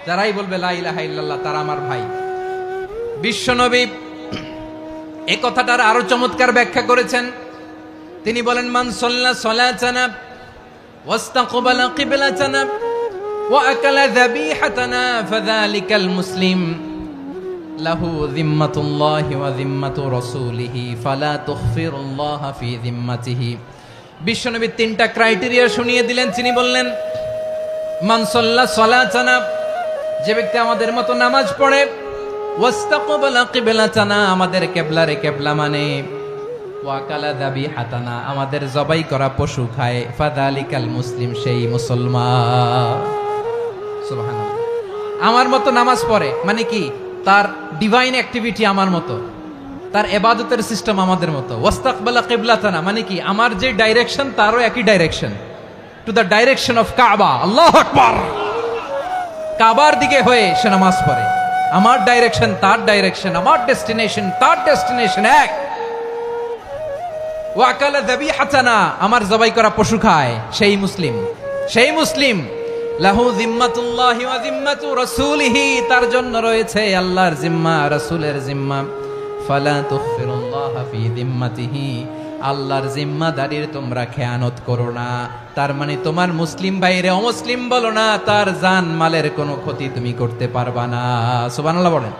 যারাই বলবে লা ইলাহা ইল্লাল্লাহ তারা আমার ভাই। বিশ্বনবী এই কথাটার আরো চমৎকার ব্যাখ্যা করেছেন। তিনি বলেন, মান সাল্লা সালাতানা ওয়াস্তাকবালা কিবলাতানা ওয়া আকালা যাবিহাতানা ফাযালিকাল মুসলিম লাহু যিম্মাতুল্লাহি ওয়া যিম্মাতু রাসূলিহি ফালা তুখফিরুল্লাহা ফি যিম্মাতিহি। বিশ্বনবী তিনটা ক্রাইটেরিয়া শুনিয়ে দিলেন। তিনি বললেন, মান সাল্লা সালাতানা, যে ব্যক্তি আমাদের মতো নামাজ পড়ে, ওয়াস্তাকবালা কিবলাতানা, আমাদের কিবলারে কিবলা মানে, ওয়া আকালা যাবিহাতানা, আমাদের জবাই করা পশু খায়, ফাযালিকাল মুসলিম, সেই মুসলমান। সুবহানাল্লাহ। আমার মতো নামাজ পড়ে মানে কি? তার ডিভাইন অ্যাক্টিভিটি আমার মতো, তার ইবাদতের সিস্টেম আমাদের মতো। ওয়াস্তাকবালা কিবলাতানা মানে কি? আমার যে ডাইরেকশন তারও একই direction, to the direction of কাবা। আল্লাহু আকবার। কাবার দিকে হয়ে সে নামাজ পড়ে। আমার ডাইরেকশন তার ডাইরেকশন, আমার ডেস্টিনেশন তার ডেস্টিনেশন এক। ওয়া আকালা যাবিহাতানা, আমার জবাই করা পশু খায়, সেই মুসলিম। সেই মুসলিম লাহু যিম্মাতুল্লাহি ওয়া যিম্মাতু রাসূলিহি, তার জন্য রয়েছে আল্লাহর জিম্মা, রাসূলের জিম্মা। ফালা তুখফিরুল্লাহা ফি যিম্মাতিহি, আল্লাহর জিম্মাদারির তোমরা খেয়ানত করো না। তার মানে তোমার মুসলিম ভাইরে অমুসলিম বলো না, তার জান মালের কোনো ক্ষতি তুমি করতে পারবা না। সুবহানাল্লাহ বলেন।